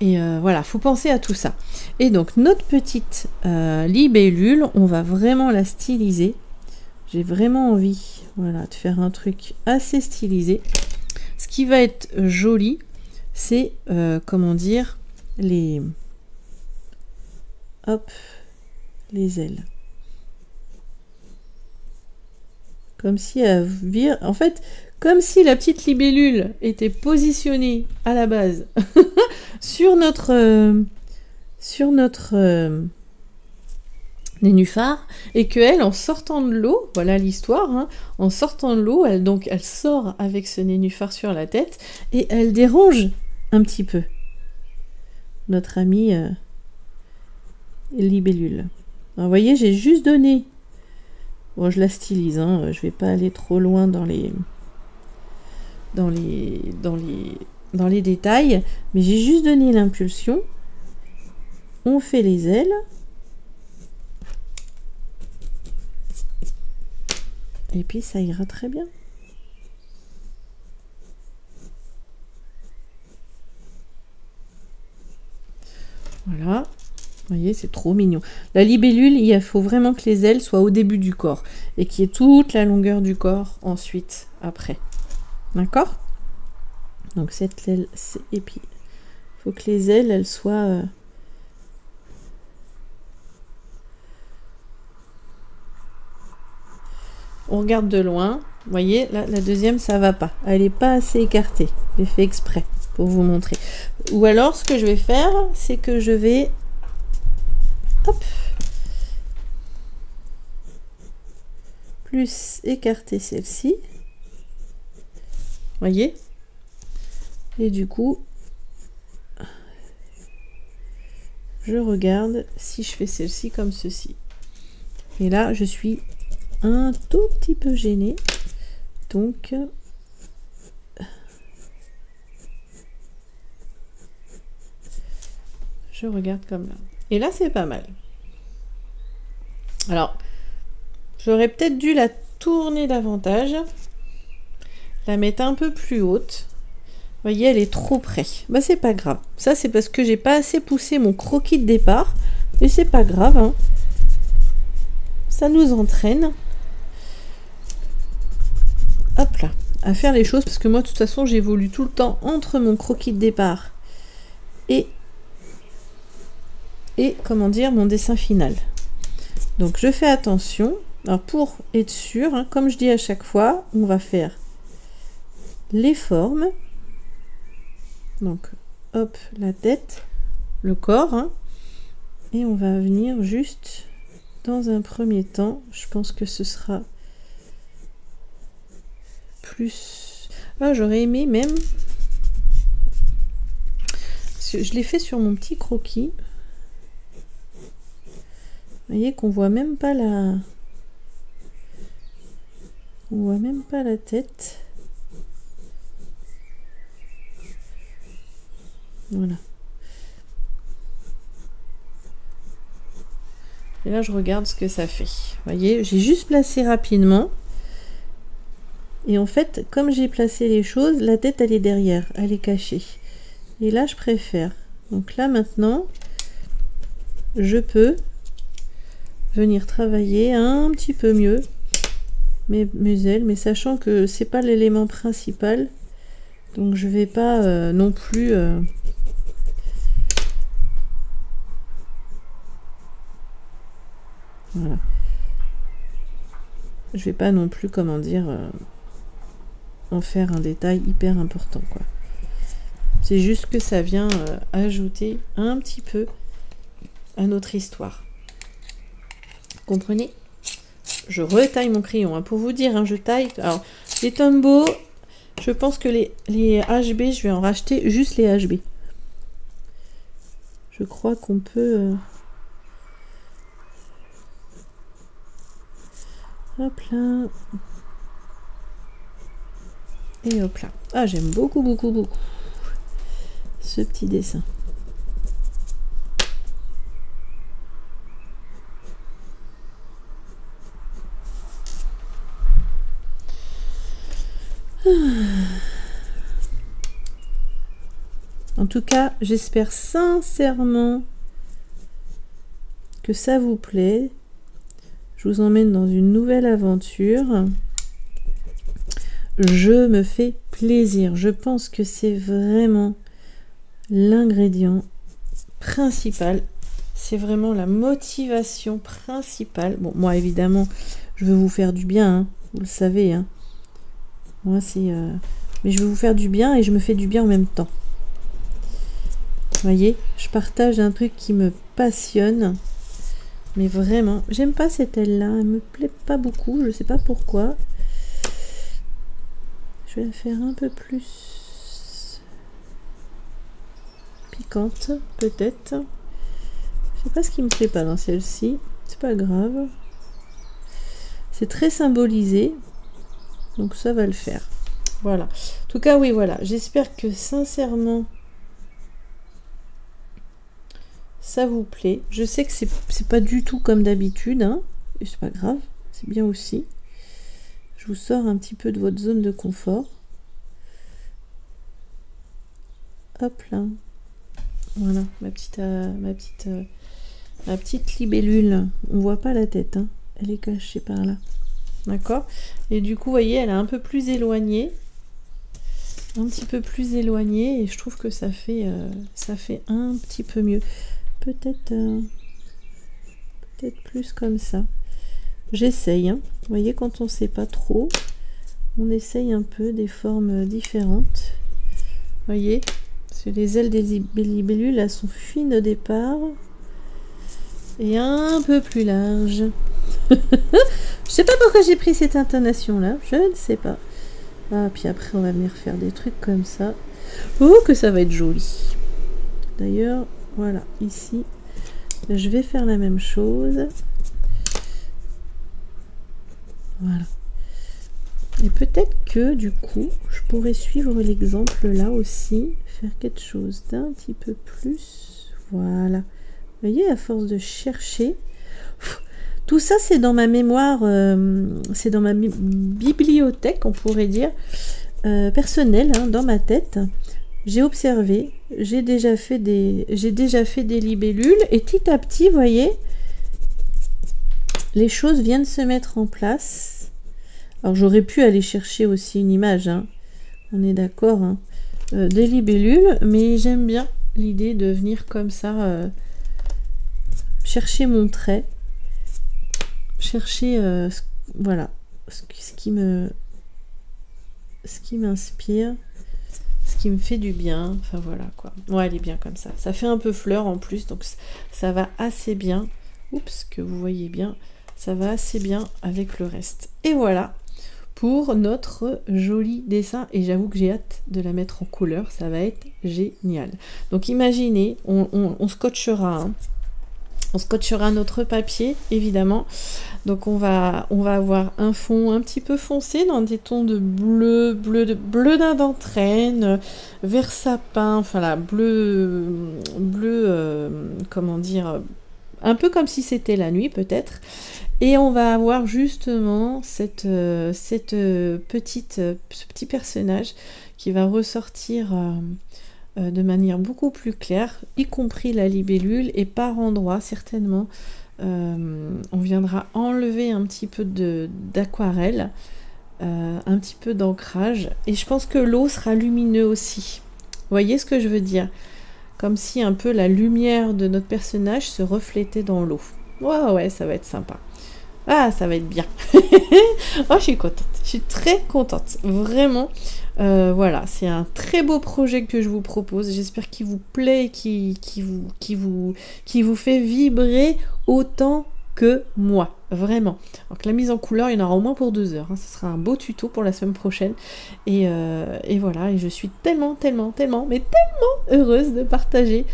Et voilà, faut penser à tout ça. Et donc notre petite libellule, on va vraiment la styliser. J'ai vraiment envie, voilà, de faire un truc assez stylisé. Ce qui va être joli, c'est comment dire, les les ailes. Comme si elle vire, en fait, comme si la petite libellule était positionnée à la base sur notre nénuphar, et que elle, en sortant de l'eau, voilà l'histoire, hein, en sortant de l'eau, elle sort avec ce nénuphar sur la tête et elle dérange un petit peu notre amie libellule. Alors, vous voyez, j'ai juste donné. Bon, je la stylise, hein, je vais pas aller trop loin dans les détails, mais j'ai juste donné l'impulsion. On fait les ailes. Et puis ça ira très bien. Voilà. Vous voyez, c'est trop mignon. La libellule, il faut vraiment que les ailes soient au début du corps et qu'il y ait toute la longueur du corps ensuite, après. D'accord? Donc cette aile, et puis il faut que les ailes, elles soient... On regarde de loin. Vous voyez, là, la deuxième, ça va pas. Elle n'est pas assez écartée. J'ai fait exprès pour vous montrer. Ou alors, ce que je vais faire, c'est que je vais... Hop, plus écarter celle-ci, voyez, et du coup je regarde si je fais celle-ci comme ceci, et là je suis un tout petit peu gênée, donc je regarde comme là. Et là, c'est pas mal. Alors, j'aurais peut-être dû la tourner davantage. La mettre un peu plus haute. Vous voyez, elle est trop près. Bah, c'est pas grave. Ça, c'est parce que j'ai pas assez poussé mon croquis de départ. Et c'est pas grave, hein. Ça nous entraîne. Hop là. À faire les choses. Parce que moi, de toute façon, j'évolue tout le temps entre mon croquis de départ et comment dire, mon dessin final. Donc je fais attention. Alors pour être sûr, hein, comme je dis à chaque fois, on va faire les formes. Donc hop, la tête, le corps, hein, et on va venir juste dans un premier temps. Je pense que ce sera plus... Ah, j'aurais aimé même... Je l'ai fait sur mon petit croquis. Vous voyez qu'on voit même pas la... On voit même pas la tête. Voilà. Et là, je regarde ce que ça fait. Vous voyez, j'ai juste placé rapidement. Et en fait, comme j'ai placé les choses, la tête, elle est derrière. Elle est cachée. Et là, je préfère. Donc là, maintenant, je peux venir travailler un petit peu mieux mes ailes, mais sachant que c'est pas l'élément principal, donc je vais pas non plus Voilà. Je vais pas non plus, comment dire, en faire un détail hyper important, quoi. C'est juste que ça vient ajouter un petit peu à notre histoire. Vous comprenez? Je retaille mon crayon, hein, pour vous dire, hein, je taille. Alors, les Tombow, je pense que les HB, je vais en racheter juste les HB. Je crois qu'on peut... Hop là. Et hop là. Ah, j'aime beaucoup, beaucoup, beaucoup ce petit dessin. En tout cas, j'espère sincèrement que ça vous plaît. Je vous emmène dans une nouvelle aventure. Je me fais plaisir. Je pense que c'est vraiment l'ingrédient principal. C'est vraiment la motivation principale. Bon, moi, évidemment, je veux vous faire du bien, hein, vous le savez. Hein. Moi, c'est... Mais je veux vous faire du bien et je me fais du bien en même temps. Vous voyez, je partage un truc qui me passionne. Mais vraiment, j'aime pas cette aile-là. Elle me plaît pas beaucoup. Je sais pas pourquoi. Je vais la faire un peu plus piquante, peut-être. Je sais pas ce qui me plaît pas dans celle-ci. C'est pas grave. C'est très symbolisé. Donc ça va le faire. Voilà. En tout cas, oui, voilà. J'espère que sincèrement, ça vous plaît. Je sais que c'est pas du tout comme d'habitude. Hein, et c'est pas grave. C'est bien aussi. Je vous sors un petit peu de votre zone de confort. Hop là. Voilà, ma petite libellule. On voit pas la tête, hein. Elle est cachée par là. D'accord? Et du coup, vous voyez, elle est un peu plus éloignée. Un petit peu plus éloignée. Et je trouve que ça fait un petit peu mieux. Peut-être plus comme ça. J'essaye, hein. Vous voyez, quand on ne sait pas trop, on essaye un peu des formes différentes. Vous voyez, parce que les ailes des libellules, elles sont fines au départ et un peu plus larges. Je sais pas pourquoi j'ai pris cette intonation-là, je ne sais pas. Ah, puis après, on va venir faire des trucs comme ça. Oh, que ça va être joli. D'ailleurs, voilà, ici, je vais faire la même chose. Voilà. Et peut-être que du coup, je pourrais suivre l'exemple là aussi, faire quelque chose d'un petit peu plus. Voilà. Vous voyez, à force de chercher, tout ça c'est dans ma mémoire, c'est dans ma bibliothèque, on pourrait dire, personnelle, hein, dans ma tête. J'ai observé, j'ai déjà fait des libellules et petit à petit, vous voyez, les choses viennent se mettre en place. Alors j'aurais pu aller chercher aussi une image, hein. On est d'accord, hein, des libellules, mais j'aime bien l'idée de venir comme ça chercher mon trait, chercher voilà ce qui m'inspire, ce qui me fait du bien, enfin voilà quoi. Ouais, elle est bien comme ça. Ça fait un peu fleur en plus, donc ça va assez bien. Oups, que vous voyez bien, ça va assez bien avec le reste. Et voilà pour notre joli dessin, et j'avoue que j'ai hâte de la mettre en couleur, ça va être génial. Donc imaginez, on scotchera, hein. On scotchera notre papier, évidemment. Donc on va avoir un fond un petit peu foncé dans des tons de bleu d'un d'entraîne, vert sapin, enfin là, bleu, comment dire, un peu comme si c'était la nuit peut-être. Et on va avoir justement ce petit personnage qui va ressortir de manière beaucoup plus claire, y compris la libellule, et par endroits certainement on viendra enlever un petit peu d'aquarelle, un petit peu d'ancrage, et je pense que l'eau sera lumineux aussi. Vous voyez ce que je veux dire? Comme si un peu la lumière de notre personnage se reflétait dans l'eau. Ouais, ouais, ça va être sympa. Ah, ça va être bien. Oh, je suis contente. Je suis très contente. Vraiment. Voilà, c'est un très beau projet que je vous propose. J'espère qu'il vous plaît, qui vous fait vibrer autant que moi. Vraiment. Donc la mise en couleur, il y en aura au moins pour 2 heures. Hein. Ce sera un beau tuto pour la semaine prochaine. Et voilà. Et je suis tellement, mais tellement heureuse de partager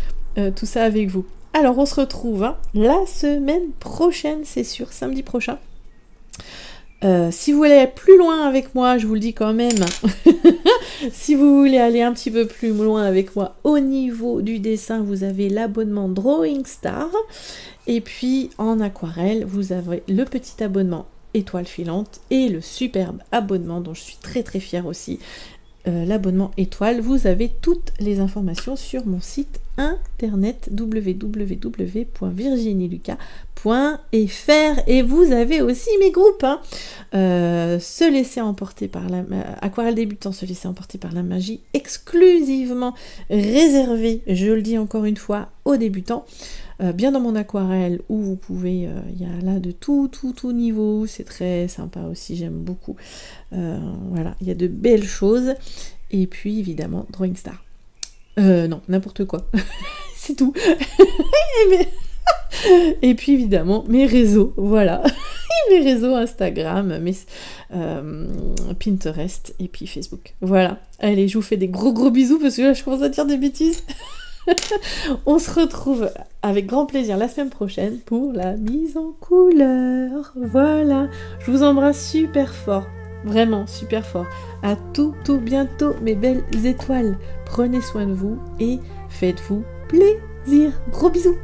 tout ça avec vous. Alors, on se retrouve la semaine prochaine, c'est sûr, samedi prochain. Si vous voulez aller plus loin avec moi, je vous le dis quand même, si vous voulez aller un petit peu plus loin avec moi au niveau du dessin, vous avez l'abonnement Drawing Star. Et puis, en aquarelle, vous avez le petit abonnement Étoile Filante et le superbe abonnement dont je suis très très fière aussi, l'abonnement étoile. Vous avez toutes les informations sur mon site internet www.virginielucas.fr et vous avez aussi mes groupes se laisser emporter par la aquarelle débutant, se laisser emporter par la magie, exclusivement réservé, je le dis encore une fois, aux débutants. Bien dans mon aquarelle où vous pouvez, il y a là de tout niveau, c'est très sympa aussi, j'aime beaucoup. Voilà, il y a de belles choses. Et puis évidemment, Drawing Star. Non, n'importe quoi. C'est tout. Et puis évidemment, mes réseaux, voilà. Mes réseaux Instagram, Pinterest et puis Facebook. Voilà. Allez, je vous fais des gros bisous parce que là, je commence à dire des bêtises. On se retrouve avec grand plaisir la semaine prochaine pour la mise en couleur. Voilà. Je vous embrasse super fort. Vraiment super fort. À tout bientôt, mes belles étoiles. Prenez soin de vous et faites-vous plaisir. Gros bisous.